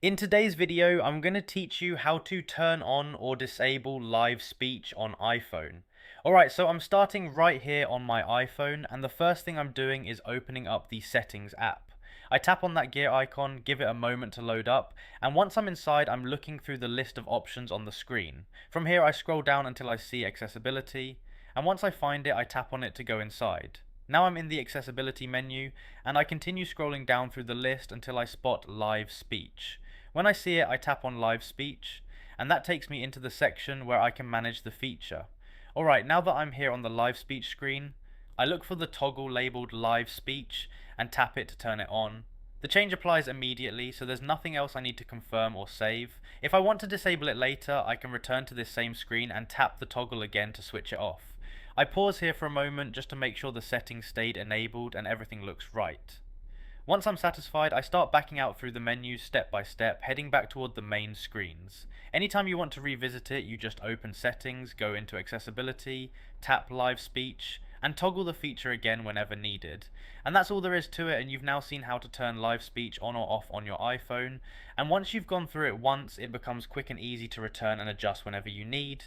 In today's video, I'm going to teach you how to turn on or disable live speech on iPhone. Alright, so I'm starting right here on my iPhone, and the first thing I'm doing is opening up the Settings app. I tap on that gear icon, give it a moment to load up, and once I'm inside, I'm looking through the list of options on the screen. From here, I scroll down until I see Accessibility, and once I find it, I tap on it to go inside. Now I'm in the accessibility menu, and I continue scrolling down through the list until I spot live speech. When I see it, I tap on live speech, and that takes me into the section where I can manage the feature. Alright, now that I'm here on the live speech screen, I look for the toggle labeled live speech and tap it to turn it on. The change applies immediately, so there's nothing else I need to confirm or save. If I want to disable it later, I can return to this same screen and tap the toggle again to switch it off. I pause here for a moment just to make sure the settings stayed enabled and everything looks right. Once I'm satisfied, I start backing out through the menus step by step, heading back toward the main screens. Anytime you want to revisit it, you just open Settings, go into Accessibility, tap Live Speech, and toggle the feature again whenever needed. And that's all there is to it, and you've now seen how to turn live speech on or off on your iPhone. And once you've gone through it once, it becomes quick and easy to return and adjust whenever you need.